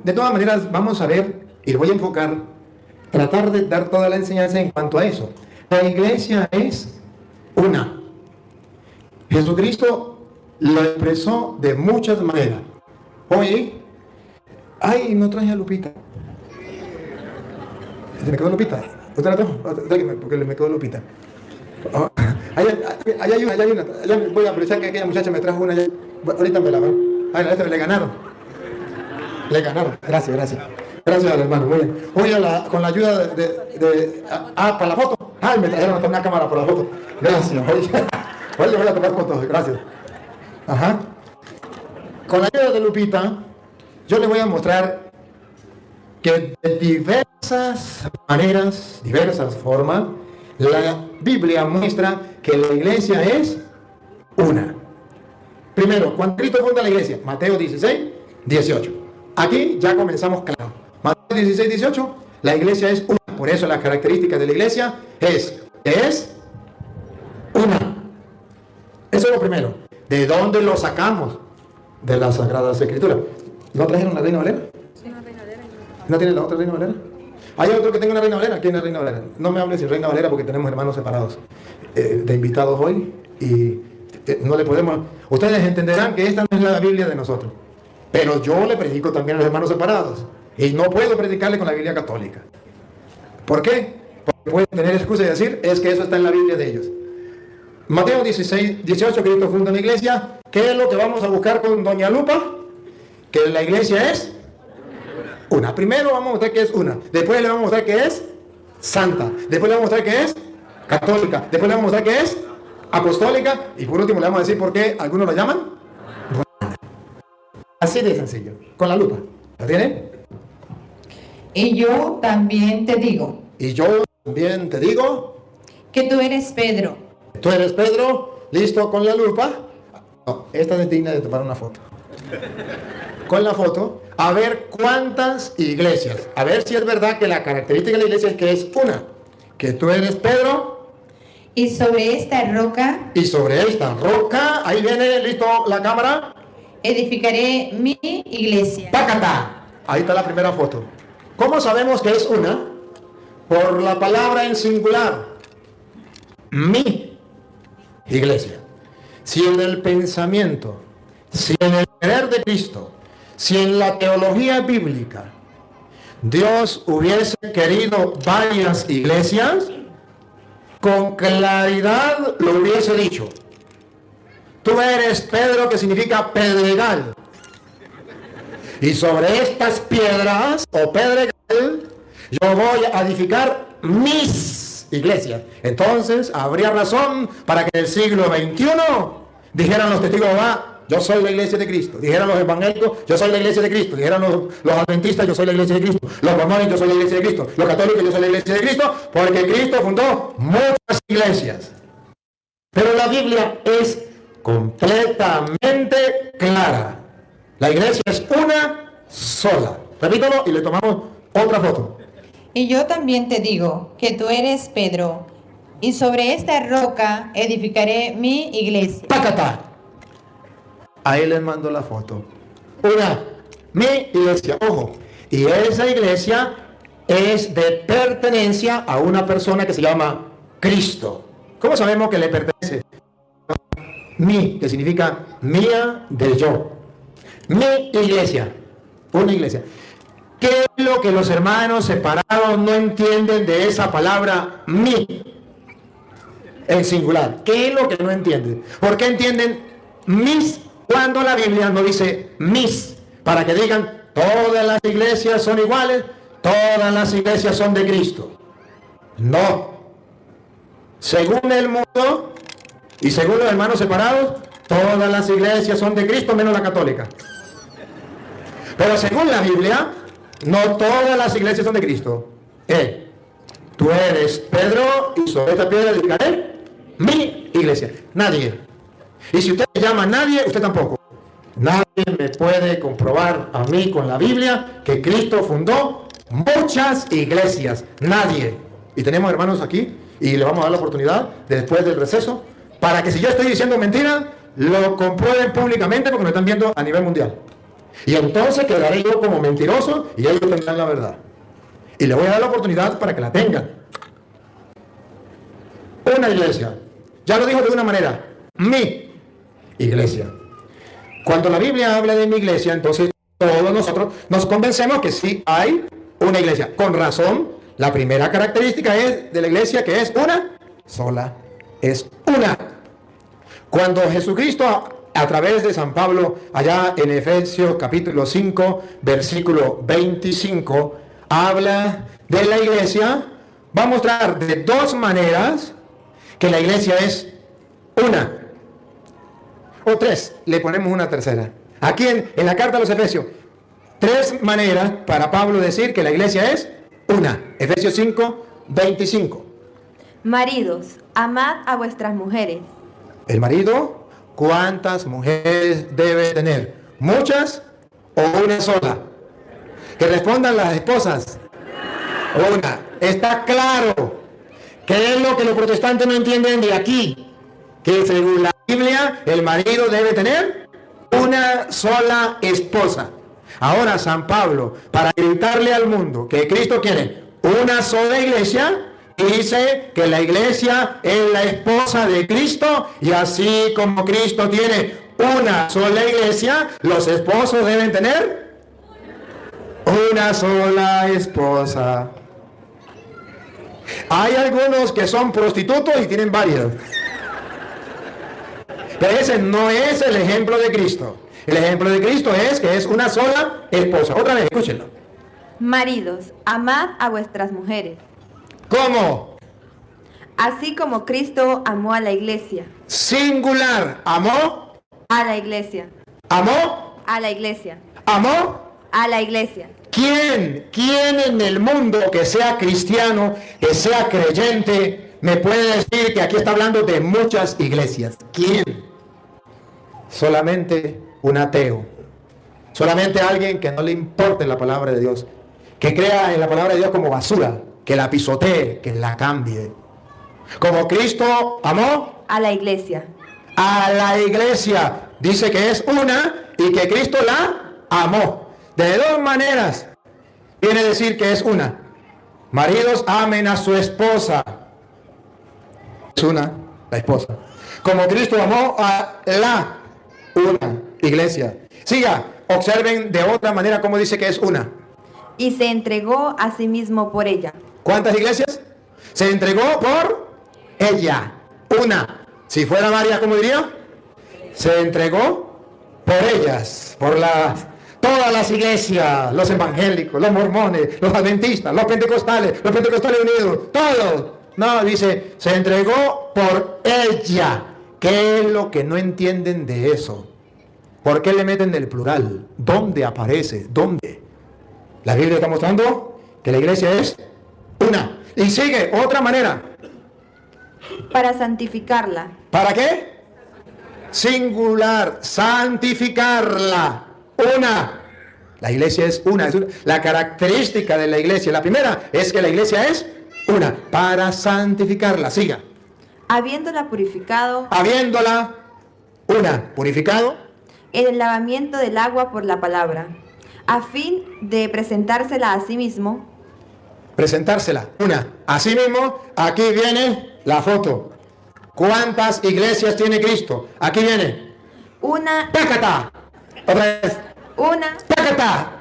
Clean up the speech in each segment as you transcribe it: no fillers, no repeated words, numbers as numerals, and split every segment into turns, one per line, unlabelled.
de todas maneras vamos a ver, y voy a enfocar, tratar de dar toda la enseñanza en cuanto a eso. La iglesia es una. Jesucristo lo expresó de muchas maneras. Oye, ay, no traje a Lupita. ¿Se me quedó Lupita? ¿Usted la trajo? Tráigame, porque me quedó Lupita. Oh, hay una. Voy a apreciar que aquella muchacha me trajo una. Ahorita me la van. Ay, esta le ganaron. Le ganaron. Gracias. Gracias al hermano. Muy bien. Voy con la ayuda para la foto. Ay, me trajeron hasta una cámara para la foto. Gracias. Oye, voy a tomar fotos. Gracias. Ajá. Con la ayuda de Lupita, yo le voy a mostrar que de diversas maneras, diversas formas, la Biblia muestra que la iglesia es una. Primero, cuando Cristo funda la iglesia, Mateo 16, 18. Aquí ya comenzamos claro. Mateo 16, 18, la iglesia es una. Por eso las características de la iglesia es una. Eso es lo primero. ¿De dónde lo sacamos? De las Sagradas Escrituras. ¿No trajeron la Reina Valera? Sí, la Reina Valera. ¿No tiene la otra Reina Valera? ¿Hay otro que tenga una Reina Valera? ¿Quién es Reina Valera? No me hables sin Reina Valera porque tenemos hermanos separados de invitados hoy y no le podemos... Ustedes entenderán que esta no es la Biblia de nosotros, pero yo le predico también a los hermanos separados y no puedo predicarle con la Biblia católica. ¿Por qué? Porque pueden tener excusa de decir, es que eso está en la Biblia de ellos. Mateo 16, 18, Cristo funda una iglesia. ¿Qué es lo que vamos a buscar con doña Lupa? Que la iglesia es una. Primero vamos a mostrar que es una. Después le vamos a mostrar que es santa. Después le vamos a mostrar que es católica. Después le vamos a mostrar que es apostólica. Y por último le vamos a decir por qué algunos lo llaman romana. Así de sencillo. Con la lupa. ¿La tienen?
Y yo también te digo.
Y yo también te digo.
Que tú eres Pedro.
Tú eres Pedro. Listo con la lupa. No, esta es digna de tomar una foto. Con la foto, a ver cuántas iglesias, a ver si es verdad que la característica de la iglesia es que es una, que tú eres Pedro,
y sobre esta roca,
ahí viene, listo la cámara,
edificaré mi iglesia.
¡Pácata! Ahí está la primera foto. ¿Cómo sabemos que es una? Por la palabra en singular, mi iglesia. Si en el pensamiento, si en el creer de Cristo, si en la teología bíblica Dios hubiese querido varias iglesias, con claridad lo hubiese dicho. Tú eres Pedro, que significa pedregal. Y sobre estas piedras, o pedregal, yo voy a edificar mis iglesias. Entonces, habría razón para que en el siglo XXI dijeran los testigos de Jehová, yo soy la iglesia de Cristo. Dijeran los evangélicos, yo soy la iglesia de Cristo. Dijeran los adventistas, yo soy la iglesia de Cristo. Los mormones, yo soy la iglesia de Cristo. Los católicos, yo soy la iglesia de Cristo. Porque Cristo fundó muchas iglesias. Pero la Biblia es completamente clara. La iglesia es una sola. Repítalo y le tomamos otra foto.
Y yo también te digo que tú eres Pedro, y sobre esta roca edificaré mi iglesia.
¡Pácata! Ahí les mando la foto. Una, mi iglesia, ojo. Y esa iglesia es de pertenencia a una persona que se llama Cristo. ¿Cómo sabemos que le pertenece? Mi, que significa mía de yo. Mi iglesia, una iglesia. ¿Qué es lo que los hermanos separados no entienden de esa palabra mi? En singular. ¿Qué es lo que no entienden? ¿Por qué entienden mis cuando la Biblia no dice mis? Para que digan, todas las iglesias son iguales, todas las iglesias son de Cristo. No. Según el mundo y según los hermanos separados, todas las iglesias son de Cristo menos la católica. Pero según la Biblia, no todas las iglesias son de Cristo. Tú eres Pedro y sobre esta piedra edificaré mi iglesia. Nadie. Y si usted me llama nadie, usted tampoco. Nadie me puede comprobar a mí con la Biblia que Cristo fundó muchas iglesias. Nadie. Y tenemos hermanos aquí y le vamos a dar la oportunidad después del receso para que si yo estoy diciendo mentira, lo comprueben públicamente porque me están viendo a nivel mundial. Y entonces quedaré yo como mentiroso y ellos tendrán la verdad. Y le voy a dar la oportunidad para que la tengan. Una iglesia. Ya lo dijo de una manera. Mi iglesia. Cuando la Biblia habla de mi iglesia, entonces todos nosotros nos convencemos que sí hay una iglesia. Con razón, la primera característica es de la iglesia que es una sola. Es una. Cuando Jesucristo, a través de San Pablo, allá en Efesios capítulo 5, versículo 25, habla de la iglesia, va a mostrar de dos maneras que la iglesia es una. O tres, le ponemos una tercera. Aquí en la carta a los Efesios, tres maneras para Pablo decir que la iglesia es una. Efesios 5, 25.
Maridos, amad a vuestras mujeres.
El marido, ¿cuántas mujeres debe tener? ¿Muchas o una sola? Que respondan las esposas. Una. Está claro. ¿Qué es lo que los protestantes no entienden de aquí? Que según la Biblia, el marido debe tener una sola esposa. Ahora San Pablo, para gritarle al mundo que Cristo quiere una sola iglesia, dice que la iglesia es la esposa de Cristo, y así como Cristo tiene una sola iglesia, los esposos deben tener una sola esposa. Hay algunos que son prostitutos y tienen varias. Pero ese no es el ejemplo de Cristo. El ejemplo de Cristo es que es una sola esposa. Otra vez, escúchenlo.
Maridos, amad a vuestras mujeres.
¿Cómo?
Así como Cristo amó a la iglesia.
Singular. ¿Amó?
A la iglesia.
¿Amó?
A la iglesia.
¿Amó?
A la iglesia.
¿Quién en el mundo que sea cristiano, que sea creyente, me puede decir que aquí está hablando de muchas iglesias? ¿Quién? Solamente un ateo. Solamente alguien que no le importe la palabra de Dios, que crea en la palabra de Dios como basura, que la pisotee, que la cambie. Como Cristo amó
A la iglesia.
a la iglesia, dice que es una y que Cristo la amó. De dos maneras viene a decir que es una. Maridos, amen a su esposa. Es una, la esposa. Como Cristo amó a la una iglesia. Siga, observen de otra manera cómo dice que es una.
Y se entregó a sí mismo por ella.
¿Cuántas iglesias? Se entregó por ella. Una. Si fuera varias, ¿cómo diría? Se entregó por ellas, por todas las iglesias, los evangélicos, los mormones, los adventistas, los pentecostales unidos, todos. No, dice, se entregó por ella. ¿Qué es lo que no entienden de eso? ¿Por qué le meten el plural? ¿Dónde aparece? ¿Dónde? La Biblia está mostrando que la iglesia es una. Y sigue, otra manera.
Para santificarla.
¿Para qué? Singular, santificarla. Una. La iglesia es una. La característica de la iglesia, la primera, es que la iglesia es una. Para santificarla. Siga.
Habiéndola purificado.
Habiéndola una. Purificado.
En el lavamiento del agua por la palabra. A fin de presentársela a sí mismo.
Presentársela. Una. Así mismo, aquí viene la foto. ¿Cuántas iglesias tiene Cristo? Aquí viene.
Una.
¡Pácata! Otra vez.
Una.
¡Pácata!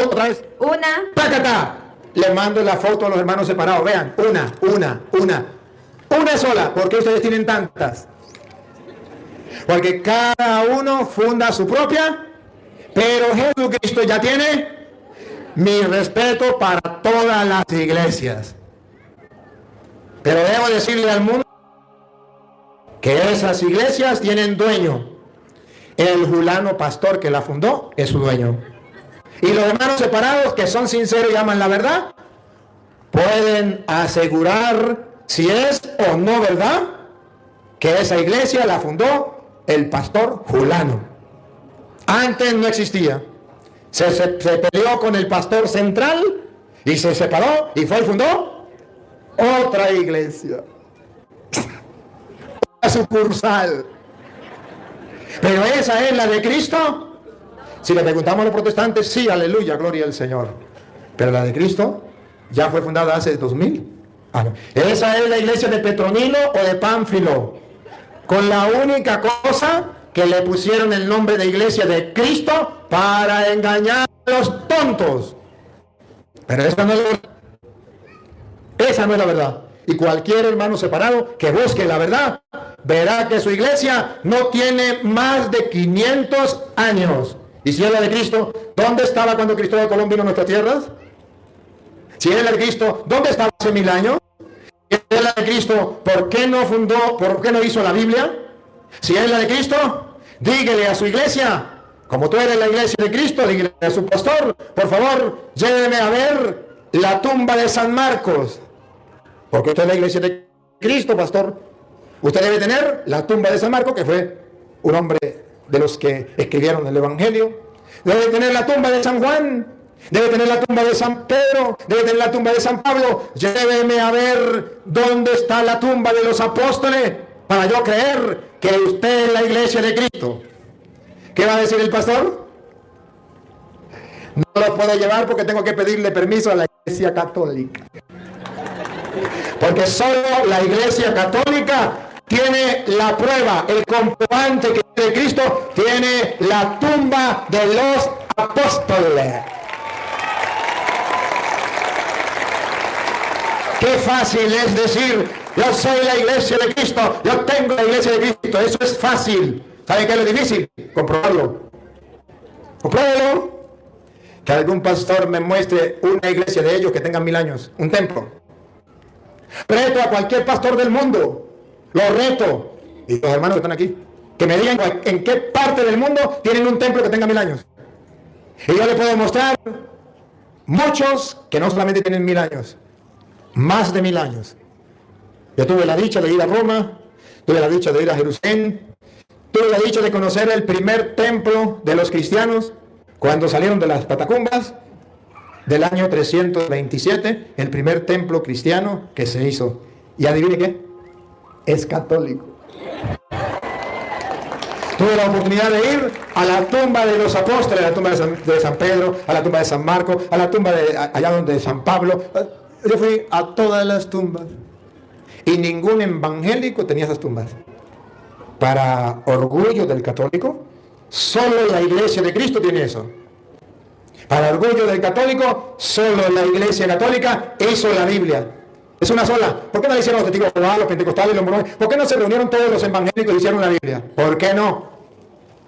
Otra vez.
Una.
¡Pácata! Le mando la foto a los hermanos separados. Vean. Una. Una sola. ¿Por qué ustedes tienen tantas? Porque cada uno funda su propia. Pero Jesucristo ya tiene mi respeto para todas las iglesias. Pero debo decirle al mundo que esas iglesias tienen dueño. El fulano pastor que la fundó es su dueño. Y los hermanos separados que son sinceros y aman la verdad, pueden asegurar si es o no verdad que esa iglesia la fundó el pastor fulano. Antes no existía. Se peleó con el pastor central y se separó y fue y fundó otra iglesia. Una sucursal. Pero esa es la de Cristo. Si le preguntamos a los protestantes, sí, aleluya, gloria al Señor. Pero la de Cristo ya fue fundada hace 2000 años. Esa es la iglesia de Petronilo o de Pánfilo, con la única cosa que le pusieron el nombre de iglesia de Cristo para engañar a los tontos. Pero esa no es la verdad. Esa no es la verdad. Y cualquier hermano separado que busque la verdad, verá que su iglesia no tiene más de 500 años. Y si es la de Cristo, ¿dónde estaba cuando Cristóbal Colón vino a nuestras tierras? Si es la de Cristo, ¿dónde estaba hace 1000 años? Si es la de Cristo, ¿por qué no fundó, por qué no hizo la Biblia? Si es la de Cristo, dígale a su iglesia, como tú eres la iglesia de Cristo, dígale a su pastor, por favor, lléveme a ver la tumba de San Marcos. Porque usted es la iglesia de Cristo, pastor. Usted debe tener la tumba de San Marcos, que fue un hombre de los que escribieron el Evangelio. Debe tener la tumba de San Juan. Debe tener la tumba de San Pedro. Debe tener la tumba de San Pablo. Lléveme a ver dónde está la tumba de los apóstoles, para yo creer que usted es la iglesia de Cristo. ¿Qué va a decir el pastor? No lo puedo llevar porque tengo que pedirle permiso a la iglesia católica. Porque solo la iglesia católica tiene la prueba, el comprobante que de Cristo tiene la tumba de los apóstoles. Qué fácil es decir, yo soy la iglesia de Cristo, yo tengo la iglesia de Cristo. Eso es fácil. ¿Sabe qué es lo difícil? Comprobarlo. Compruébelo. Que algún pastor me muestre una iglesia de ellos que tenga 1000 años, un templo. Reto a cualquier pastor del mundo, lo reto, y los hermanos que están aquí, que me digan en qué parte del mundo tienen un templo que tenga 1000 años. Y yo le puedo mostrar muchos que no solamente tienen 1000 años, más de 1000 años. Yo tuve la dicha de ir a Roma, tuve la dicha de ir a Jerusalén, tuve la dicha de conocer el primer templo de los cristianos cuando salieron de las catacumbas del año 327, el primer templo cristiano que se hizo. Y adivine qué, es católico. Tuve la oportunidad de ir a la tumba de los apóstoles, a la tumba de San Pedro, a la tumba de San Marcos, a la tumba de allá donde San Pablo. Yo fui a todas las tumbas y ningún evangélico tenía esas tumbas. Para orgullo del católico, solo la iglesia de Cristo tiene eso. Para orgullo del católico, solo la iglesia católica hizo la Biblia. Es una sola. ¿Por qué no le hicieron los testigos de Jehová, los pentecostales, los mormones? ¿Por qué no se reunieron todos los evangélicos y hicieron la Biblia? ¿Por qué no?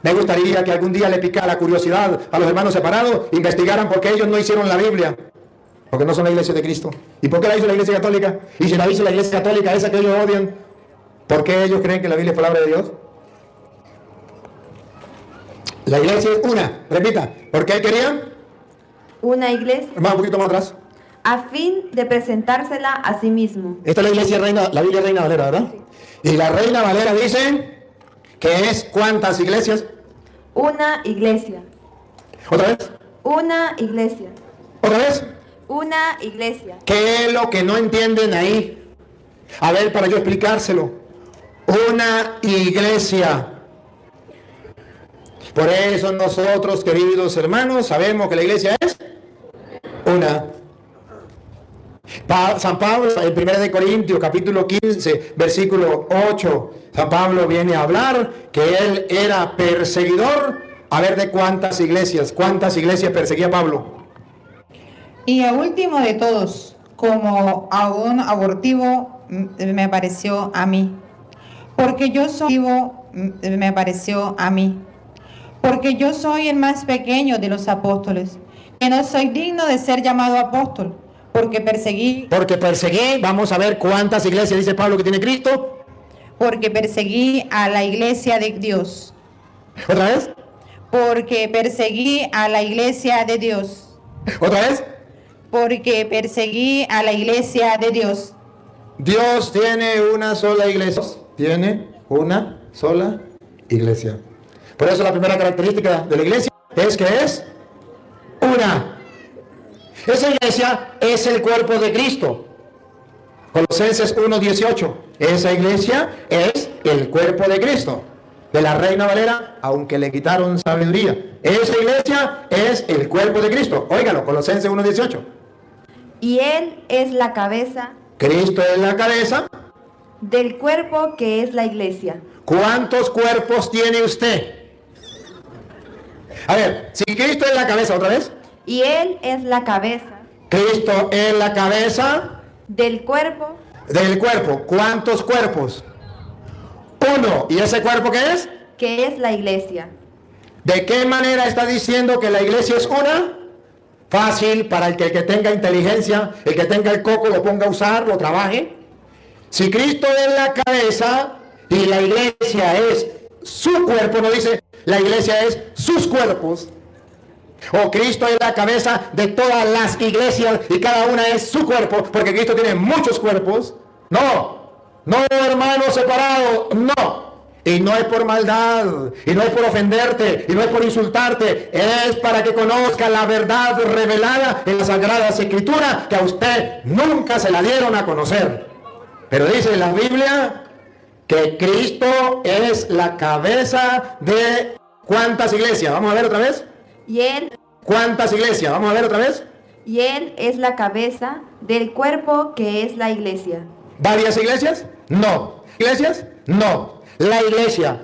Me gustaría que algún día le picara la curiosidad a los hermanos separados, investigaran por qué ellos no hicieron la Biblia. Porque no son la iglesia de Cristo. ¿Y por qué la hizo la iglesia católica? Y si la hizo la iglesia católica, esa que ellos odian, ¿por qué ellos creen que la Biblia es palabra de Dios? La iglesia es una. Repita. ¿Por qué querían?
Una iglesia.
Más un poquito más atrás.
A fin de presentársela a sí mismo.
Esta es la iglesia reina, la Biblia Reina Valera, ¿verdad? Sí. Y la Reina Valera dice que es ¿cuántas iglesias?
Una iglesia.
¿Otra vez?
Una iglesia.
¿Otra vez?
Una iglesia.
¿Qué es lo que no entienden ahí? A ver, para yo explicárselo. Una iglesia. Por eso nosotros, queridos hermanos, sabemos que la iglesia es una. San Pablo, en 1 de Corintios, capítulo 15, versículo 8, San Pablo viene a hablar que él era perseguidor. A ver de cuántas iglesias perseguía Pablo.
Y a último de todos, como a un abortivo me pareció a mí. Porque yo soy me pareció a mí. Porque yo soy el más pequeño de los apóstoles, que no soy digno de ser llamado apóstol, porque perseguí, vamos a ver cuántas iglesias dice Pablo que tiene Cristo. Porque perseguí a la iglesia de Dios.
¿Otra vez?
Porque perseguí a la iglesia de Dios.
¿Otra vez?
Porque perseguí a la iglesia de Dios.
Dios tiene una sola iglesia. Tiene una sola iglesia. Por eso la primera característica de la iglesia es que es una. Esa iglesia es el cuerpo de Cristo. Colosenses 1:18. Esa iglesia es el cuerpo de Cristo. de la Reina Valera, aunque le quitaron sabiduría. Esa iglesia es el cuerpo de Cristo. Óigalo, Colosenses 1:18.
Y Él es la cabeza
Cristo es la cabeza.
del cuerpo que es la iglesia.
¿Cuántos cuerpos tiene usted? A ver, si Cristo es la cabeza, otra vez.
Y Él es la cabeza
Cristo es la cabeza
del cuerpo
del cuerpo. ¿Cuántos cuerpos? Uno. ¿Y ese cuerpo qué es?
que es la iglesia.
¿De qué manera está diciendo que la iglesia es una? Fácil para el que tenga inteligencia, el que tenga el coco lo ponga a usar, lo trabaje. Si Cristo es la cabeza y la iglesia es su cuerpo, no dice la iglesia es sus cuerpos. O Cristo es la cabeza de todas las iglesias y cada una es su cuerpo, porque Cristo tiene muchos cuerpos. No, no hermanos separados, no. Y no es por maldad, y no es por ofenderte, y no es por insultarte, es para que conozca la verdad revelada en las Sagradas Escrituras, que a usted nunca se la dieron a conocer. Pero dice la Biblia que Cristo es la cabeza de ¿cuántas iglesias? Vamos a ver otra vez.
Y Él,
¿Cuántas iglesias? Vamos a ver otra vez.
y Él es la cabeza del cuerpo que es la iglesia.
¿Varias iglesias? No. ¿Iglesias? No. La iglesia.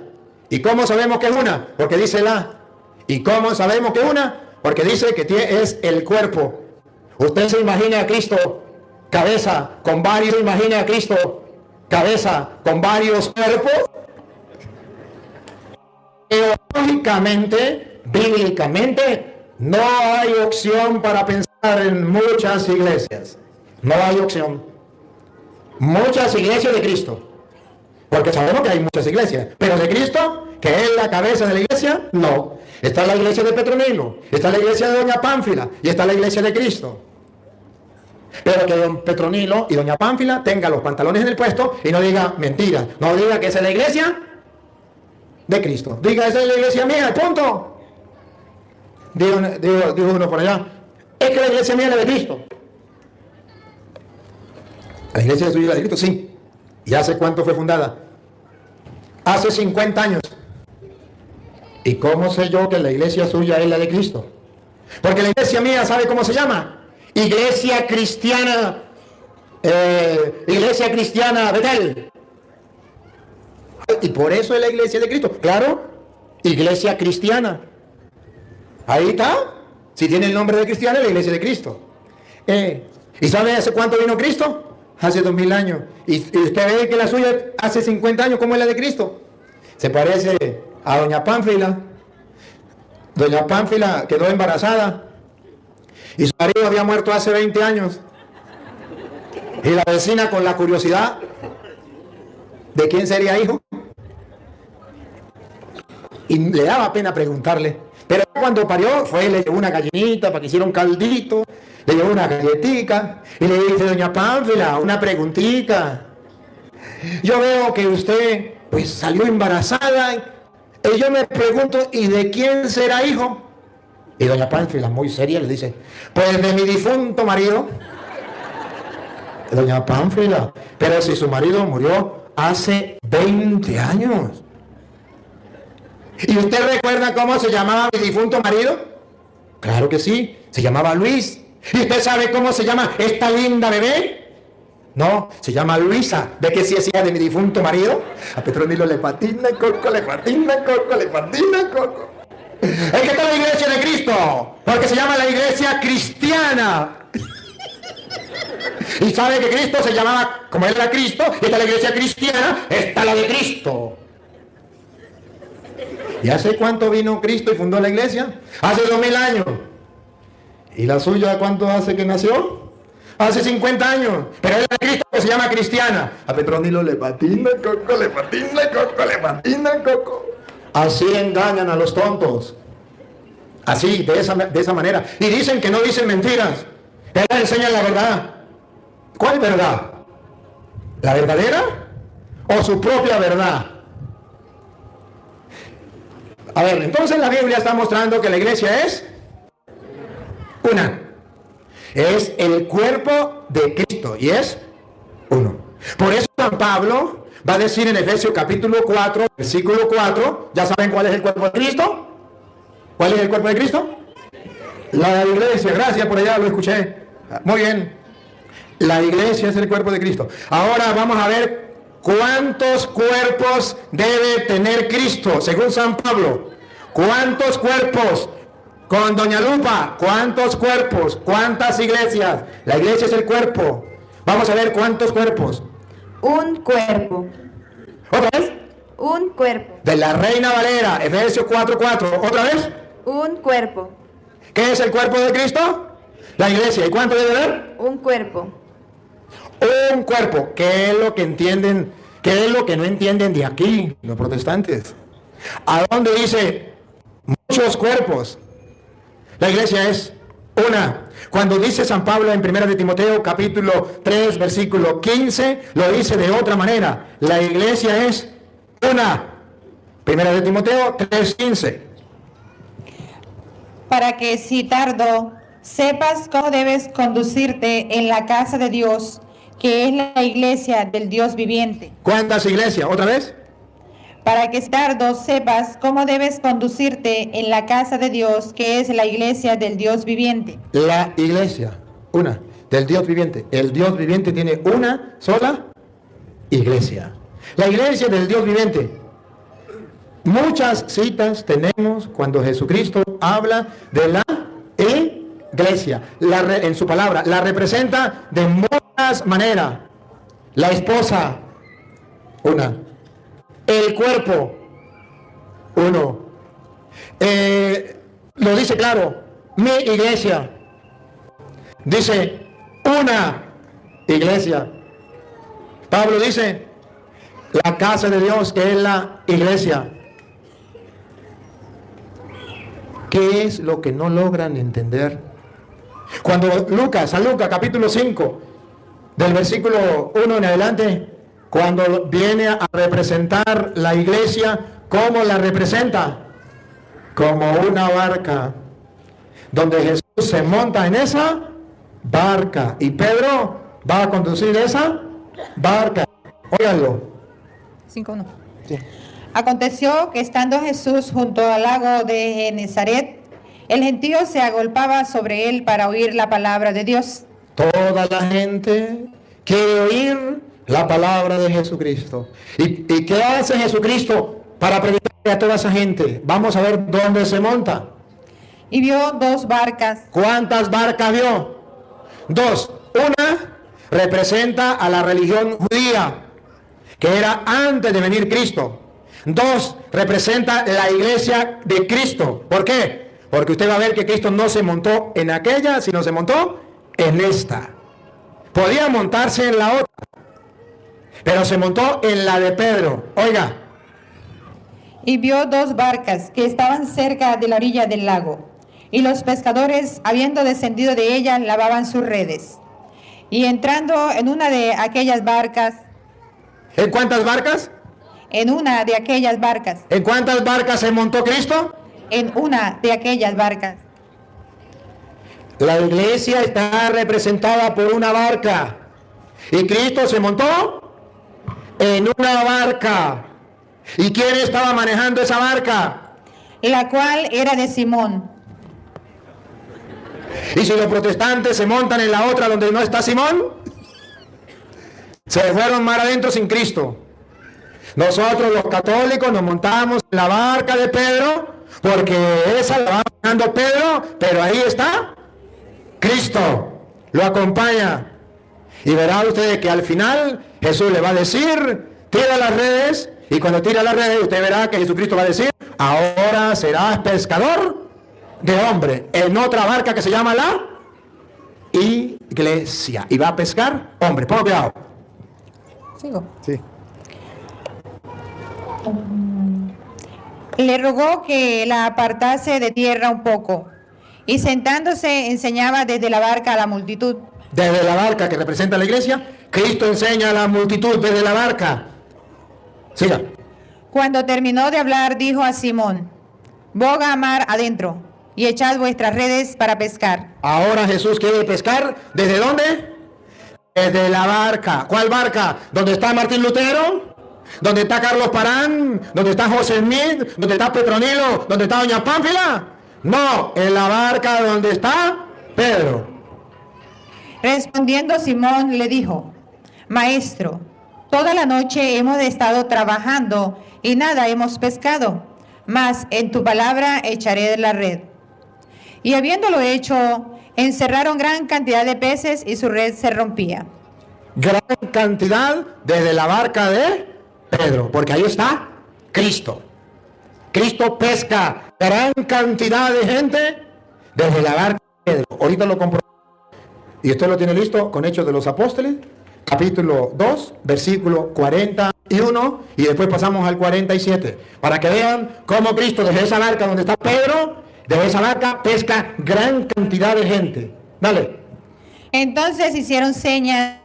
¿Y cómo sabemos que es una? Porque dice la. ¿Y cómo sabemos que es una? Porque dice que es el cuerpo. Usted se imagina a Cristo cabeza con varios, imagina a Cristo cabeza con varios cuerpos. Teológicamente, bíblicamente, no hay opción para pensar en muchas iglesias. No hay opción. Muchas iglesias de Cristo. Porque sabemos que hay muchas iglesias. Pero de Cristo, que es la cabeza de la iglesia, no. Está la iglesia de Petronilo, está la iglesia de Doña Pánfila y está la iglesia de Cristo. Pero que don Petronilo y Doña Pánfila tengan los pantalones en el puesto y no diga mentiras. No diga que esa es la iglesia de Cristo. Diga, esa es la iglesia mía, punto. Dijo uno por allá, es que la iglesia mía es la de Cristo. La iglesia suya es la de Cristo, sí. ¿Y hace cuánto fue fundada? Hace 50 años. ¿Y cómo sé yo que la iglesia suya es la de Cristo? Porque la iglesia mía, ¿sabe cómo se llama? Iglesia Cristiana, Iglesia Cristiana Betel. Y por eso es la iglesia de Cristo. Claro, Iglesia Cristiana. Ahí está. Si tiene el nombre de cristiana, es la iglesia de Cristo. ¿Y sabe hace cuánto vino Cristo? Hace 2000 años. Y usted ve que la suya hace 50 años, ¿cómo es la de Cristo? Se parece a Doña Pánfila. Doña Pánfila quedó embarazada y su marido había muerto hace 20 años. Y la vecina, con la curiosidad de quién sería hijo, y le daba pena preguntarle. Pero cuando parió, le llevó una gallinita para que hiciera un caldito, le llevó una galletica y le dice: Doña Pánfila, una preguntita. Yo veo que usted pues salió embarazada y yo me pregunto, ¿y de quién será hijo? Y Doña Pánfila, muy seria, le dice: pues de mi difunto marido. Doña Pánfila, pero si su marido murió hace 20 años. ¿Y usted recuerda cómo se llamaba mi difunto marido? Claro que sí, se llamaba Luis. ¿Y usted sabe cómo se llama esta linda bebé? No, se llama Luisa. ¿Ve que sí es hija de mi difunto marido? A Petronilo le patina coco, le patina coco, le patina coco. Es que está la iglesia de Cristo, porque se llama la iglesia cristiana. Y sabe que Cristo se llamaba, como él era Cristo, y está la iglesia cristiana, está la de Cristo. ¿Y hace cuánto vino Cristo y fundó la iglesia? Hace 2000 años. ¿Y la suya cuánto hace que nació? Hace 50 años. Pero es la de Cristo que se llama cristiana. A Petronilo le patina coco, le patina coco, le patina coco. Así engañan a los tontos. Así, de esa manera. Y dicen que no dicen mentiras. Ellos enseñan la verdad. ¿Cuál verdad? ¿La verdadera? ¿O su propia verdad? A ver, entonces la Biblia está mostrando que la iglesia es una. Es el cuerpo de Cristo y es uno. Por eso San Pablo va a decir en Efesios capítulo 4, versículo 4, ¿ya saben cuál es el cuerpo de Cristo? ¿Cuál es el cuerpo de Cristo? La iglesia, gracias, por allá lo escuché. Muy bien. La iglesia es el cuerpo de Cristo. Ahora vamos a ver cuántos cuerpos debe tener Cristo, según San Pablo. ¿Cuántos cuerpos? Con Doña Lupa, ¿cuántos cuerpos? ¿Cuántas iglesias? La iglesia es el cuerpo. Vamos a ver cuántos cuerpos.
Un cuerpo.
¿Otra vez?
Un cuerpo.
De la Reina Valera, Efesios 4:4. ¿Otra vez?
Un cuerpo.
¿Qué es el cuerpo de Cristo? La iglesia. ¿Y cuánto debe haber?
Un cuerpo.
Un cuerpo. ¿Qué es lo que entienden? ¿Qué es lo que no entienden de aquí, los protestantes? ¿A dónde dice muchos cuerpos? La iglesia es una. Cuando dice San Pablo en 1 de Timoteo capítulo 3 versículo 15, lo dice de otra manera. La iglesia es una. 1 de Timoteo 3:15.
Para que si tardo, sepas cómo debes conducirte en la casa de Dios, que es la iglesia del Dios viviente.
¿Cuántas iglesias? ¿Otra vez?
Para que si tardo, sepas cómo debes conducirte en la casa de Dios, que es la iglesia del Dios viviente.
La iglesia, una, del Dios viviente. El Dios viviente tiene una sola iglesia. La iglesia del Dios viviente. Muchas citas tenemos cuando Jesucristo habla de la iglesia. En su palabra, la representa de muchas maneras. La esposa, una. El cuerpo, uno. Lo dice claro, mi iglesia. Dice, una iglesia. Pablo dice, la casa de Dios, que es la iglesia. ¿Qué es lo que no logran entender? Cuando San Lucas capítulo 5, del versículo 1 en adelante, cuando viene a representar la iglesia, ¿cómo la representa? Como una barca, donde Jesús se monta en esa barca y Pedro va a conducir esa barca. Óiganlo.
5:1.
Sí.
Aconteció que estando Jesús junto al lago de Genezaret, el gentío se agolpaba sobre él para oír la palabra de Dios.
Toda la gente quiere oír la palabra de Jesucristo. ¿Y qué hace Jesucristo para predicarle a toda esa gente? Vamos a ver dónde se monta.
Y vio dos barcas.
¿Cuántas barcas vio? Dos. Una representa a la religión judía, que era antes de venir Cristo. Dos, representa la iglesia de Cristo. ¿Por qué? Porque usted va a ver que Cristo no se montó en aquella, sino se montó en esta. Podía montarse en la otra, pero se montó en la de Pedro. Oiga.
Y vio dos barcas que estaban cerca de la orilla del lago, y los pescadores, habiendo descendido de ellas, lavaban sus redes. Y entrando en una de aquellas barcas...
¿En cuántas barcas?
En una de aquellas barcas.
¿En cuántas barcas se montó Cristo?
En una de aquellas barcas.
La iglesia está representada por una barca. Y Cristo se montó en una barca. ¿Y quién estaba manejando esa barca?
La cual era de Simón.
¿Y si los protestantes se montan en la otra donde no está Simón? Se fueron mar adentro sin Cristo. Nosotros los católicos nos montamos en la barca de Pedro, porque esa la va manejando Pedro, pero ahí está Cristo, lo acompaña. Y verá usted que al final Jesús le va a decir, tira las redes, y cuando tira las redes usted verá que Jesucristo va a decir, ahora serás pescador de hombre, en otra barca que se llama la iglesia, y va a pescar hombre. Ponga cuidado.
¿Sigo?
Sí.
Le rogó que la apartase de tierra un poco, y sentándose enseñaba desde la barca a la multitud.
Desde la barca que representa la iglesia, Cristo enseña a la multitud desde la barca. Siga.
Cuando terminó de hablar, dijo a Simón, boga a mar adentro, y echad vuestras redes para pescar.
Ahora Jesús quiere pescar. ¿Desde dónde? desde la barca. ¿Cuál barca? ¿Dónde está Martín Lutero? ¿Dónde está Carlos Parán? ¿Dónde está José Smith? ¿Dónde está Petronilo? ¿Dónde está Doña Pánfila? No, en la barca donde está Pedro.
Respondiendo Simón le dijo, Maestro, toda la noche hemos estado trabajando y nada hemos pescado, mas en tu palabra echaré la red. Y habiéndolo hecho, encerraron gran cantidad de peces y su red se rompía.
Gran cantidad desde la barca de Pedro, porque ahí está Cristo. Cristo pesca gran cantidad de gente desde la barca de Pedro. Ahorita lo comprobamos. Y usted lo tiene listo con Hechos de los Apóstoles, capítulo 2, versículo 41, y después pasamos al 47, para que vean cómo Cristo desde esa barca donde está Pedro, desde esa barca pesca gran cantidad de gente. Dale.
Entonces hicieron señas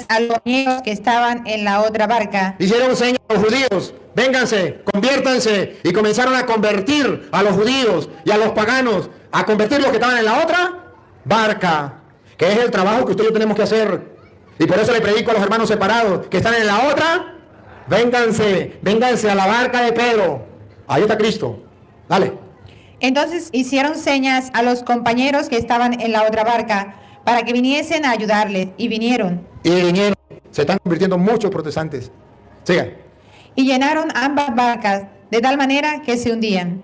a los niños que estaban en la otra barca.
Hicieron señas a los judíos, vénganse, conviértanse, y comenzaron a convertir a los judíos y a los paganos, a convertir los que estaban en la otra barca, que es el trabajo que usted y yo tenemos que hacer. Y por eso le predico a los hermanos separados que están en la otra, vénganse a la barca de Pedro. Ahí está Cristo. Dale.
Entonces hicieron señas a los compañeros que estaban en la otra barca para que viniesen a ayudarles, y vinieron.
Se están convirtiendo muchos protestantes. Sigan.
Y llenaron ambas barcas de tal manera que se hundían.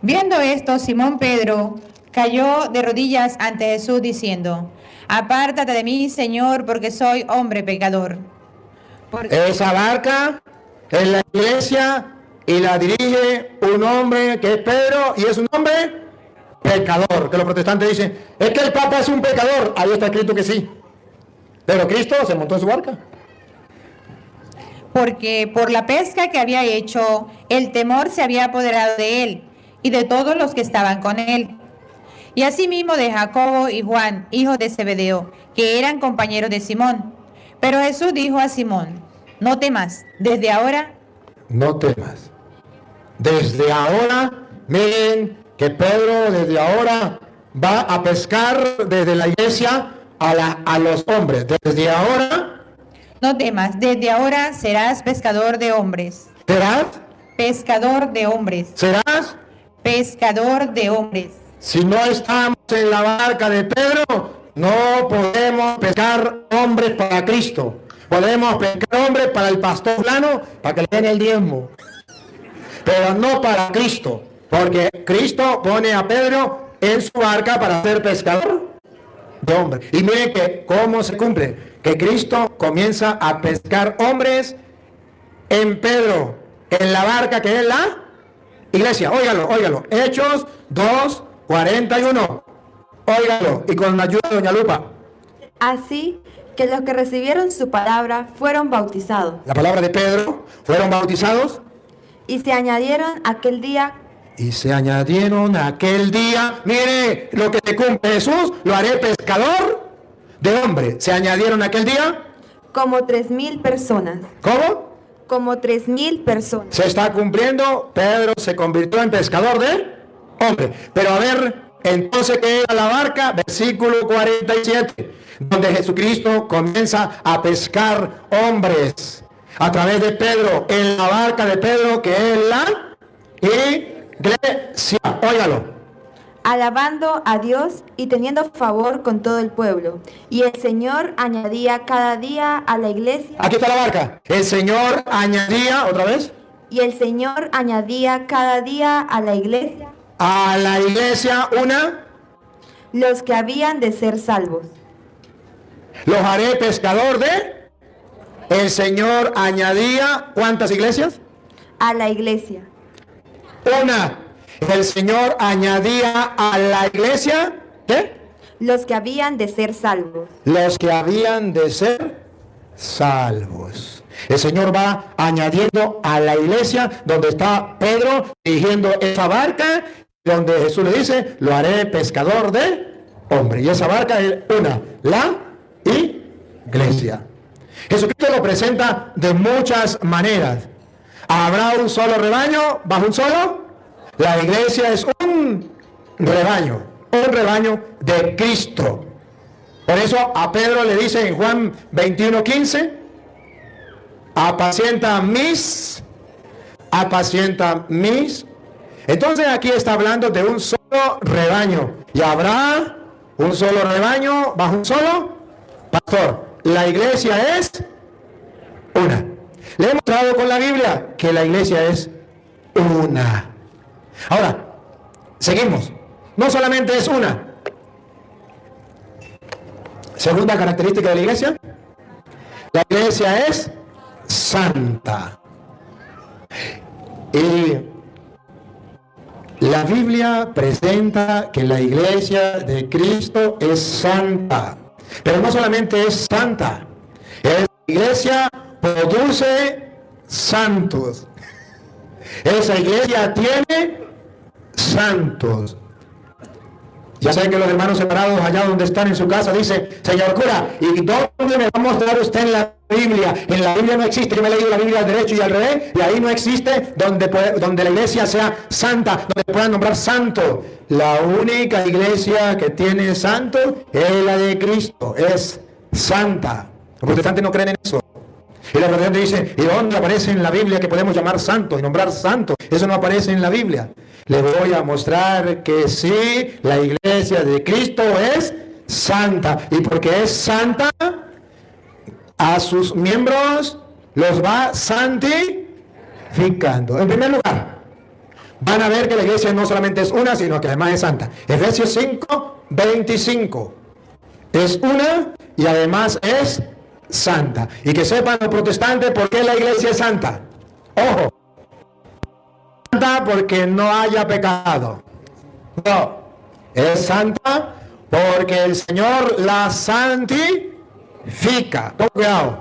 Viendo esto, Simón Pedro cayó de rodillas ante Jesús diciendo, Apártate de mí, Señor, porque soy hombre pecador.
Esa barca es la iglesia y la dirige un hombre que es Pedro, y es un hombre pecador, que los protestantes dicen, es que el Papa es un pecador. Ahí está escrito que sí, pero Cristo se montó en su barca.
Porque por la pesca que había hecho, el temor se había apoderado de él y de todos los que estaban con él. Y asimismo de Jacobo y Juan, hijos de Zebedeo, que eran compañeros de Simón. Pero Jesús dijo a Simón, no temas, desde ahora.
No temas. Desde ahora, miren que Pedro desde ahora va a pescar desde la iglesia a los hombres. Desde ahora.
No temas, desde ahora serás pescador de hombres.
¿Serás?
Pescador de hombres.
¿Serás?
Pescador de hombres.
Si no estamos en la barca de Pedro, no podemos pescar hombres para Cristo. Podemos pescar hombres para el pastor fulano, para que le den el diezmo, pero no para Cristo, porque Cristo pone a Pedro en su barca para ser pescador de hombres. Y miren que cómo se cumple, que Cristo comienza a pescar hombres en Pedro, en la barca que es la iglesia. Óigalo, Hechos 2:41. Óigalo, y con la ayuda de doña Lupa.
Así que los que recibieron su palabra fueron bautizados.
La palabra de Pedro, fueron bautizados.
Y se añadieron aquel día.
Mire lo que se cumple, Jesús, lo haré pescador de hombres. Se añadieron aquel día.
Como 3,000 personas.
¿Cómo?
Como 3,000 personas.
Se está cumpliendo, Pedro se convirtió en pescador de hombres. Pero a ver, entonces, ¿qué era la barca? Versículo 47, donde Jesucristo comienza a pescar hombres a través de Pedro, en la barca de Pedro, que es la iglesia. Óigalo.
Alabando a Dios y teniendo favor con todo el pueblo. Y el Señor añadía cada día a la iglesia.
Aquí está la barca. El Señor añadía, otra vez.
Y el Señor añadía cada día a la iglesia.
A la iglesia
los que habían de ser salvos.
Los haré pescador de. El Señor añadía, ¿cuántas iglesias?
A la iglesia.
Una. El Señor añadía a la iglesia, ¿qué?
Los que habían de ser salvos.
Los que habían de ser salvos. El Señor va añadiendo a la iglesia donde está Pedro dirigiendo esa barca, donde Jesús le dice, lo haré pescador de hombres. Y esa barca es una, la iglesia. Jesucristo lo presenta de muchas maneras. ¿Habrá un solo rebaño bajo un solo? La iglesia es un rebaño de Cristo. Por eso a Pedro le dice en Juan 21:15, apacienta mis. Entonces aquí está hablando de un solo rebaño. Y habrá un solo rebaño bajo un solo pastor. La iglesia es una. Le hemos mostrado con la Biblia que la iglesia es una. Ahora, seguimos. No solamente es una. Segunda característica de la iglesia es santa. Y la Biblia presenta que la iglesia de Cristo es santa. Pero no solamente es santa, la iglesia produce santos. Esa iglesia tiene santos. Ya sé que los hermanos separados allá donde están en su casa dicen, señor cura, ¿y dónde me va a mostrar usted en la Biblia? En la Biblia no existe, yo me he leído la Biblia al derecho y al revés, y ahí no existe donde la iglesia sea santa, donde puedan nombrar santo. La única iglesia que tiene santo es la de Cristo, es santa. Los protestantes no creen en eso. Y los protestantes dicen, ¿y dónde aparece en la Biblia que podemos llamar santos y nombrar santos? Eso no aparece en la Biblia. Les voy a mostrar que sí, la iglesia de Cristo es santa. Y porque es santa, a sus miembros los va santificando. En primer lugar, van a ver que la iglesia no solamente es una, sino que además es santa. Efesios 5:25. Es una y además es santa. Y que sepan los protestantes por qué la iglesia es santa. Ojo. Santa porque no haya pecado. No. Es santa porque el Señor la santifica. Con cuidado.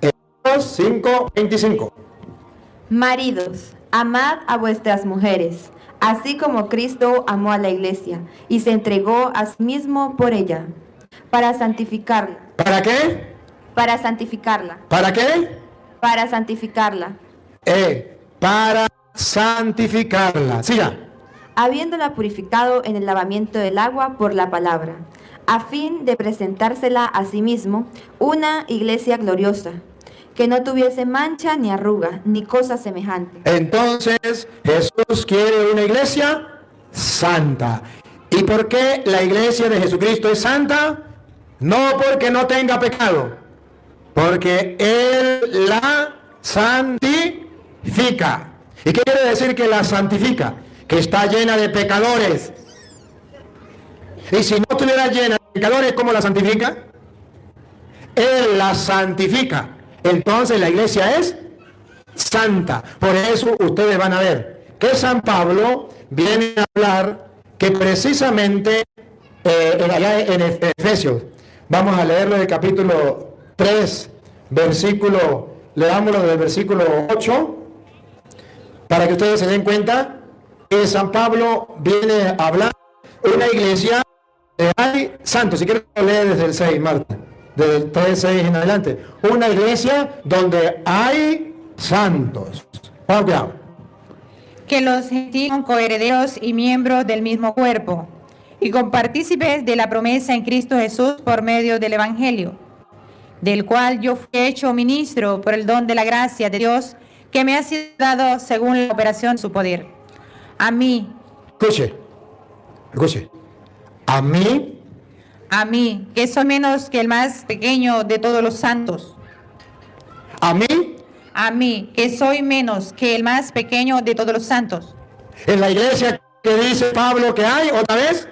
Efesios 5:25.
Maridos, amad a vuestras mujeres, así como Cristo amó a la iglesia y se entregó a sí mismo por ella, para santificarla.
¿Para qué?
Para santificarla.
¿Para qué?
Para santificarla.
Para santificarla. Siga.
Habiéndola purificado en el lavamiento del agua por la palabra, a fin de presentársela a sí mismo una iglesia gloriosa, que no tuviese mancha ni arruga, ni cosa semejante.
Entonces, Jesús quiere una iglesia santa. ¿Y por qué la iglesia de Jesucristo es santa? No porque no tenga pecado, porque Él la santifica. ¿Y qué quiere decir que la santifica? Que está llena de pecadores. Y si no estuviera llena de pecadores, ¿cómo la santifica? Él la santifica. Entonces la iglesia es santa. Por eso ustedes van a ver que San Pablo viene a hablar que precisamente allá en Efesios, vamos a leerlo del capítulo 3, leámoslo del versículo 8, para que ustedes se den cuenta que San Pablo viene a hablar de una iglesia que hay santos. Si quieres leer desde el 6, Marta, desde el 3, 6 en adelante. Una iglesia donde hay santos. Cuidado.
Que los gentiles son coherederos y miembros del mismo cuerpo, y compartícipes de la promesa en Cristo Jesús por medio del Evangelio, del cual yo fui hecho ministro por el don de la gracia de Dios, que me ha sido dado según la operación de su poder. A mí.
Escuche. A mí,
que soy menos que el más pequeño de todos los santos.
A mí,
que soy menos que el más pequeño de todos los santos.
En la iglesia que dice Pablo que hay, otra vez.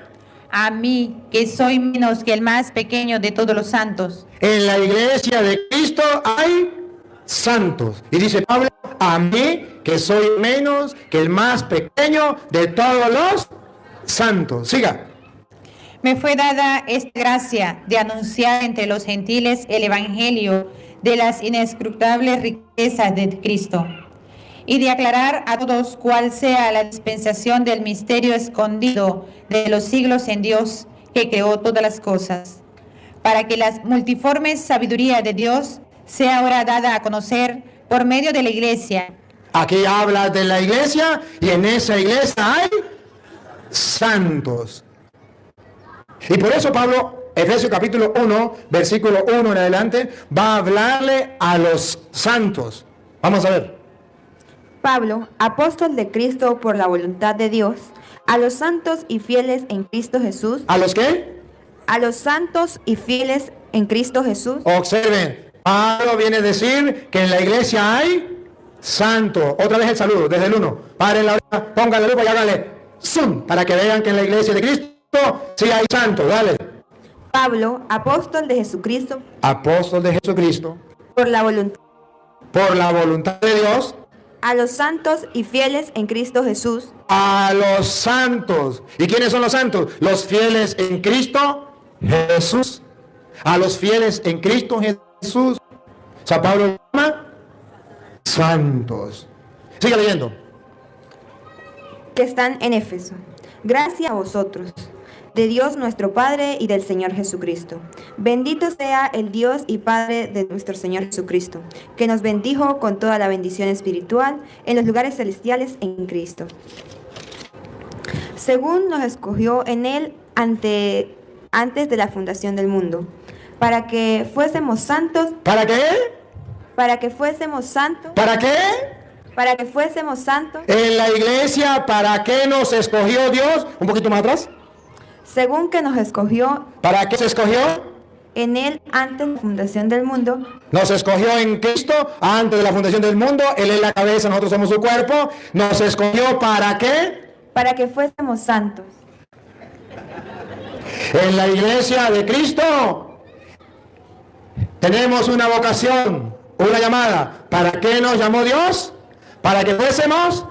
A mí, que soy menos que el más pequeño de todos los santos.
En la iglesia de Cristo hay santos. Y dice Pablo, a mí, que soy menos que el más pequeño de todos los santos. Siga.
Me fue dada esta gracia de anunciar entre los gentiles el evangelio de las inescrutables riquezas de Cristo, y de aclarar a todos cuál sea la dispensación del misterio escondido de los siglos en Dios, que creó todas las cosas, para que la multiforme sabiduría de Dios sea ahora dada a conocer por medio de la iglesia.
Aquí habla de la iglesia, y en esa iglesia hay santos. Y por eso Pablo Efesios capítulo 1, versículo 1 en adelante, va a hablarle a los santos. Vamos a ver.
Pablo, apóstol de Cristo por la voluntad de Dios, a los santos y fieles en Cristo Jesús.
¿A los qué?
A los santos y fieles en Cristo Jesús.
Observen, Pablo viene a decir que en la iglesia hay santo. Otra vez el saludo, desde el 1. Paren la oreja, pongan la lupa y háganle zoom, para que vean que en la iglesia de Cristo sí hay santo. Dale.
Pablo, apóstol de Jesucristo,
Apóstol de Jesucristo,
por la voluntad
de Dios,
a los santos y fieles en Cristo Jesús.
a los santos. ¿Y quiénes son los santos? Los fieles en Cristo Jesús. A los fieles en Cristo Jesús. San Pablo llama santos. Sigue leyendo.
Que están en Éfeso. Gracias a vosotros, de Dios nuestro Padre y del Señor Jesucristo. Bendito sea el Dios y Padre de nuestro Señor Jesucristo, que nos bendijo con toda la bendición espiritual en los lugares celestiales en Cristo. Según nos escogió en Él antes de la fundación del mundo, para que fuésemos santos.
¿Para qué?
Para que fuésemos santos.
¿Para qué?
Para que fuésemos santos.
En la iglesia, ¿para qué nos escogió Dios? Un poquito más atrás.
Según que nos escogió
¿Para qué se escogió?
en Él antes de la fundación del mundo.
Nos escogió en Cristo antes de la fundación del mundo. Él es la cabeza, nosotros somos su cuerpo. Nos escogió ¿para qué?
Para que fuésemos santos.
En la iglesia de Cristo tenemos una vocación, una llamada. ¿Para qué nos llamó Dios? Para que fuésemos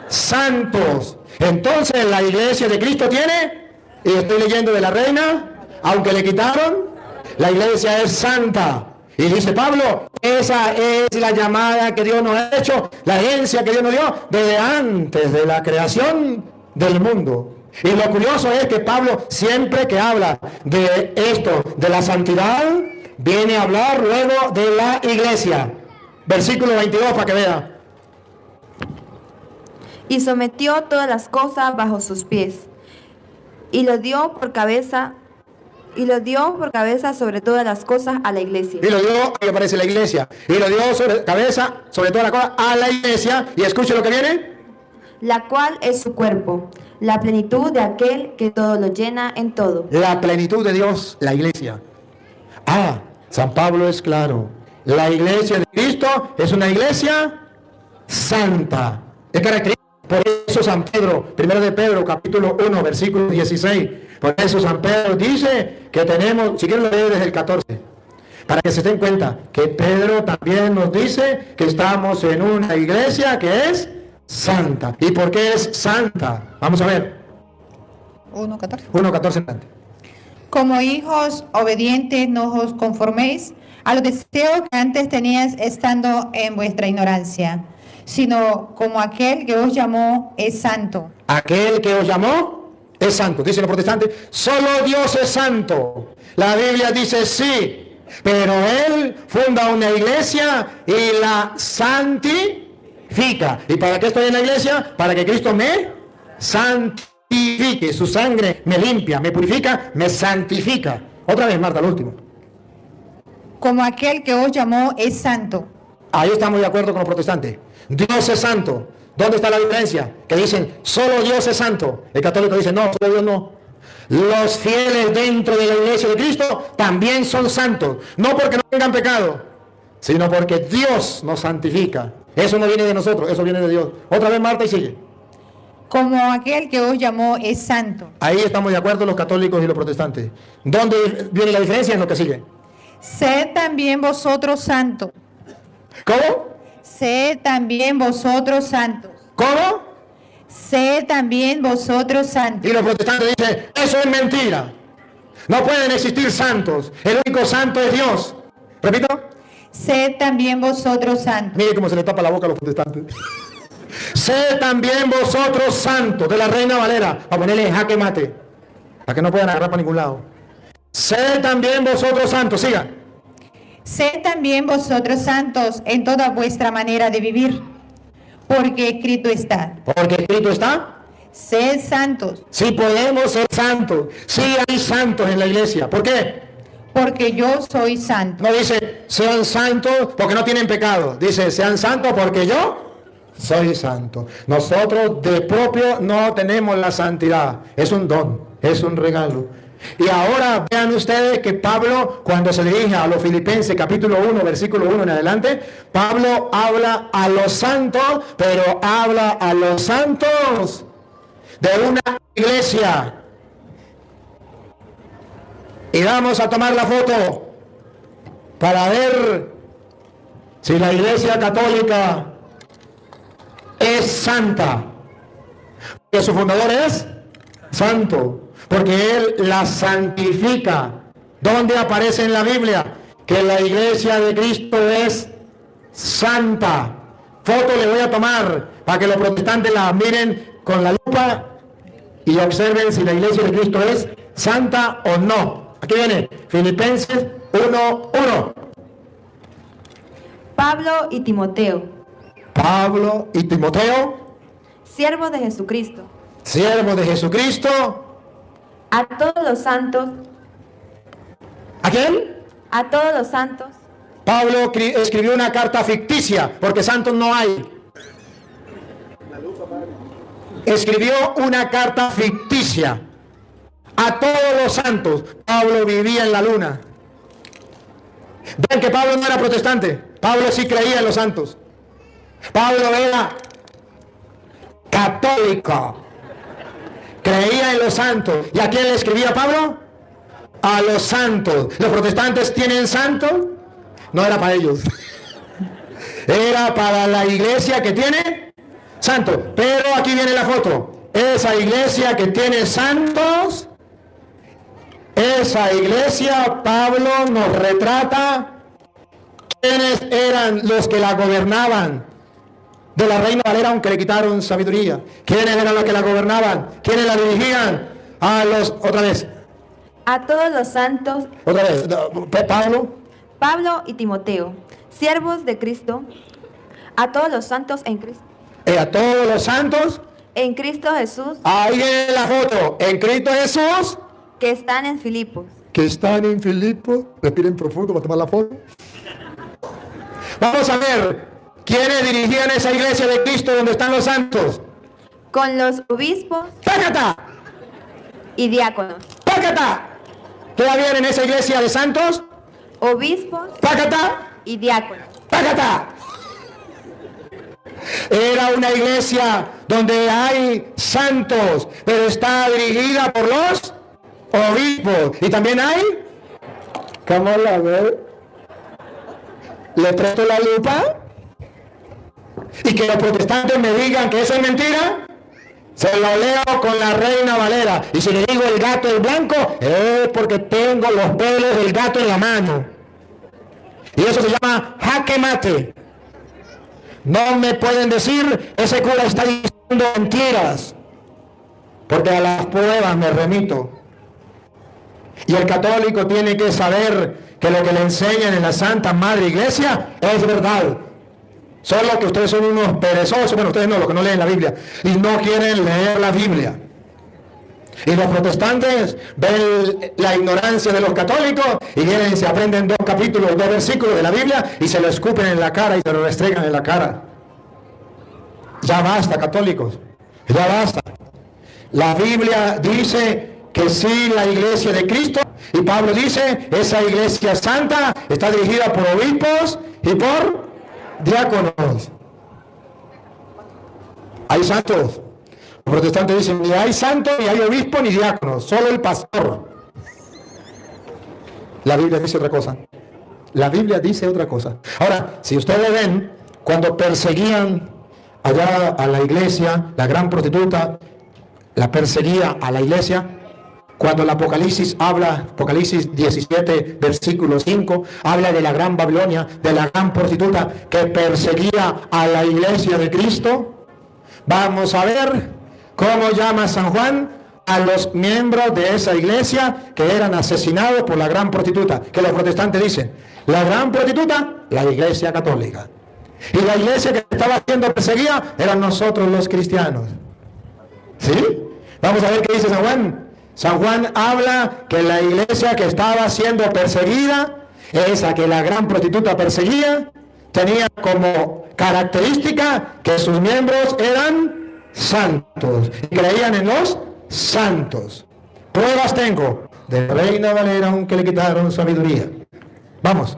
santos. Entonces la iglesia de Cristo tiene, y estoy leyendo de la Reina, aunque le quitaron, la iglesia es santa. Y dice Pablo, esa es la llamada que Dios nos ha hecho, la herencia que Dios nos dio desde antes de la creación del mundo. Y lo curioso es que Pablo, siempre que habla de esto, de la santidad, viene a hablar luego de la iglesia. Versículo 22 para que vea.
Y sometió todas las cosas bajo sus pies. Y lo dio por cabeza sobre todas las cosas a la iglesia.
Y lo dio, ahí aparece la iglesia. Y lo dio sobre cabeza, sobre todas las cosas, a la iglesia. Y escuche lo que viene.
La cual es su cuerpo, la plenitud de aquel que todo lo llena en todo.
La plenitud de Dios, la iglesia. Ah, San Pablo es claro. La iglesia de Cristo es una iglesia santa. Es característica. Por eso San Pedro, 1 de Pedro, capítulo 1, versículo 16. Por eso San Pedro dice que tenemos, si quieren lo leo desde el 14, para que se den cuenta que Pedro también nos dice que estamos en una iglesia que es santa. ¿Y por qué es santa? Vamos a ver.
1:14.
1:14 en adelante.
Como hijos obedientes, no os conforméis a los deseos que antes teníais estando en vuestra ignorancia, sino como aquel que os llamó es santo.
Aquel que os llamó es santo. Dicen los protestantes, solo Dios es santo. La Biblia dice sí, pero Él funda una iglesia y la santifica. ¿Y para qué estoy en la iglesia? Para que Cristo me santifique. Su sangre me limpia, me purifica, me santifica. Otra vez, Marta, lo último.
Como aquel que os llamó es santo.
Ahí estamos de acuerdo con los protestantes. Dios es santo. ¿Dónde está la diferencia? Que dicen, solo Dios es santo. El católico dice, no, solo Dios no. Los fieles dentro de la iglesia de Cristo también son santos. No porque no tengan pecado, sino porque Dios nos santifica. Eso no viene de nosotros, eso viene de Dios. Otra vez Marta y sigue.
Como aquel que os llamó es santo.
Ahí estamos de acuerdo los católicos y los protestantes. ¿Dónde viene la diferencia? En lo que sigue.
Sed también vosotros santos.
¿Cómo?
Sed también vosotros santos.
¿Cómo?
Sed también vosotros santos.
Y los protestantes dicen, eso es mentira. No pueden existir santos. El único santo es Dios. Repito.
Sed también vosotros santos.
Mire cómo se le tapa la boca a los protestantes. Sed también vosotros santos. De la Reina Valera. Para ponerle jaque mate. Para que no puedan agarrar para ningún lado. Sed también vosotros santos. Siga.
Sed también vosotros santos en toda vuestra manera de vivir. Porque escrito está.
Porque escrito está.
Sed santos,
Sí podemos ser santos. Sí hay santos en la iglesia. ¿Por qué?
porque yo soy santo.
No dice sean santos porque no tienen pecado. Dice sean santos porque yo soy santo. Nosotros de propio no tenemos la santidad. Es un don, es un regalo. Y ahora vean ustedes que Pablo, cuando se dirige a los Filipenses, capítulo 1, versículo 1 en adelante, Pablo habla a los santos, pero habla a los santos de una iglesia. Y vamos a tomar la foto para ver si la iglesia católica es santa. Porque su fundador es santo. Porque él la santifica. ¿Dónde aparece en la Biblia que la iglesia de Cristo es santa? Foto le voy a tomar para que los protestantes la miren con la lupa y observen si la iglesia de Cristo es santa o no. Aquí viene Filipenses 1:1.
Pablo y Timoteo,
Pablo y Timoteo,
siervos de Jesucristo,
siervos de Jesucristo.
a todos los santos,
¿A quién?
a todos los santos,
Pablo escribió una carta ficticia, porque santos no hay. Escribió una carta ficticia a todos los santos. Pablo vivía en la luna. Ven que Pablo no era protestante. Pablo sí creía en los santos. Pablo era católico. Creía en los santos. ¿Y a quién le escribía Pablo? A los santos. ¿Los protestantes tienen santos? No era para ellos. Era para la iglesia que tiene santos. Pero aquí viene la foto. Esa iglesia que tiene santos, esa iglesia, Pablo nos retrata quiénes eran los que la gobernaban. De la Reina Valera, aunque le quitaron sabiduría. ¿Quiénes eran los que la gobernaban? ¿Quiénes la dirigían? Otra vez.
a todos los santos,
Otra vez. Pablo.
Pablo y Timoteo, siervos de Cristo, a todos los santos
A todos los santos.
en Cristo Jesús,
Ahí viene la foto. En Cristo Jesús.
que están en Filipos.
Que están en Filipos. Respiren profundo para tomar la foto. Vamos a ver. ¿Quiénes dirigían esa iglesia de Cristo donde están los santos?
Con los obispos
¡Pácata!
y diáconos.
¡Pácata! ¿Qué había en esa iglesia de santos?
Obispos
¡Pácata!
y diáconos.
¡Pácata! Era una iglesia donde hay santos, pero está dirigida por los obispos. Y también hay... ¿Cómo la ve? ¿Le presto la lupa? Y que los protestantes me digan que eso es mentira, se lo leo con la Reina Valera. Y si le digo el gato es blanco, es porque tengo los pelos del gato en la mano. Y eso se llama jaque mate. No me pueden decir, ese cura está diciendo mentiras, porque a las pruebas me remito. Y el católico tiene que saber que lo que le enseñan en la Santa Madre Iglesia es verdad. Solo que ustedes son unos perezosos, bueno, ustedes no, los que no leen la Biblia, y no quieren leer la Biblia. Y los protestantes ven la ignorancia de los católicos y vienen y se aprenden 2 capítulos, 2 versículos de la Biblia y se lo escupen en la cara y se lo restregan en la cara. Ya basta, católicos, ya basta. La Biblia dice que sí, la iglesia de Cristo, y Pablo dice, esa iglesia santa está dirigida por obispos y por diáconos. Hay santos. Los protestantes dicen, ni hay santos, ni hay obispo, ni diáconos, solo el pastor. La Biblia dice otra cosa. La Biblia dice otra cosa. Ahora, si ustedes ven, cuando perseguían allá a la iglesia, la gran prostituta la perseguía a la iglesia, cuando el Apocalipsis habla, Apocalipsis 17, versículo 5, habla de la gran Babilonia, de la gran prostituta que perseguía a la iglesia de Cristo. Vamos a ver cómo llama San Juan a los miembros de esa iglesia que eran asesinados por la gran prostituta, que los protestantes dicen, la gran prostituta, la iglesia católica. Y la iglesia que estaba siendo perseguida eran nosotros los cristianos. ¿Sí? Vamos a ver qué dice San Juan. San Juan habla que la iglesia que estaba siendo perseguida, esa que la gran prostituta perseguía, tenía como característica que sus miembros eran santos y creían en los santos. Pruebas tengo de la Reina Valera, aunque le quitaron sabiduría. Vamos.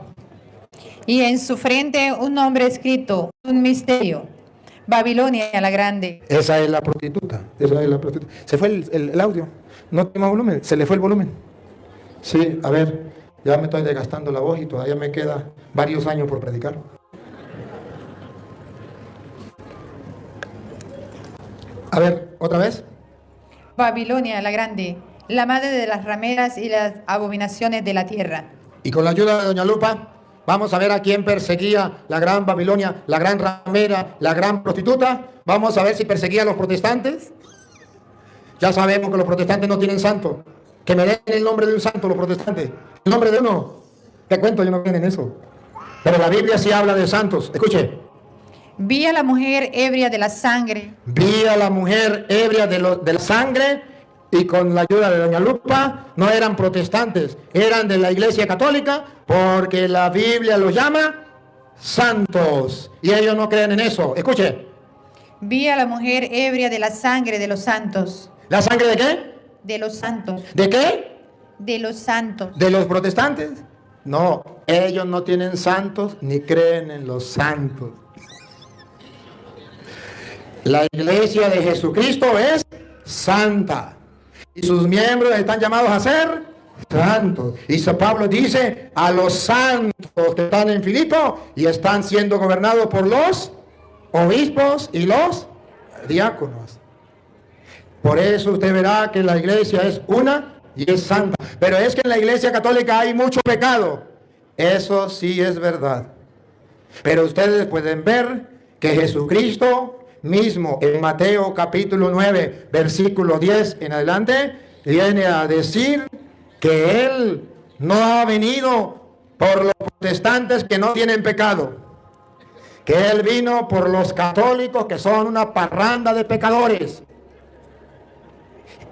Y en su frente un nombre escrito, un misterio, Babilonia la Grande.
Esa es la prostituta. Esa es la prostituta. Se fue el audio. No tiene más volumen. Se le fue el volumen. Sí, a ver. Ya me estoy desgastando la voz y todavía me queda varios años por predicar. A ver, otra vez.
Babilonia la Grande, la madre de las rameras y las abominaciones de la tierra.
Y con la ayuda de doña Lupa, vamos a ver a quién perseguía la gran Babilonia, la gran ramera, la gran prostituta. Vamos a ver si perseguía a los protestantes. Ya sabemos que los protestantes no tienen santo. Que me den el nombre de un santo los protestantes. El nombre de uno. ¿Qué cuento? Yo no creo en eso. Pero la Biblia sí habla de santos. Escuche.
Vi a la mujer ebria de la sangre.
Vi a la mujer ebria de la sangre, y con la ayuda de doña Lupa, no eran protestantes, eran de la Iglesia Católica, porque la Biblia los llama santos, y ellos no creen en eso. Escuche.
Vi a la mujer ebria de la sangre de los santos.
¿La sangre de qué?
De los santos.
¿De qué?
De los santos.
¿De los protestantes? No, ellos no tienen santos ni creen en los santos. La iglesia de Jesucristo es santa. Y sus miembros están llamados a ser santos. Y San Pablo dice a los santos que están en Filipo y están siendo gobernados por los obispos y los diáconos. Por eso usted verá que la iglesia es una y es santa. Pero es que en la iglesia católica hay mucho pecado. Eso sí es verdad. Pero ustedes pueden ver que Jesucristo mismo en Mateo capítulo 9, versículo 10 en adelante, viene a decir que Él no ha venido por los protestantes que no tienen pecado, que Él vino por los católicos que son una parranda de pecadores,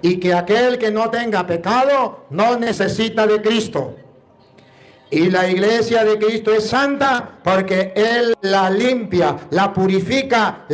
y que aquel que no tenga pecado no necesita de Cristo. Y la iglesia de Cristo es santa porque Él la limpia, la purifica,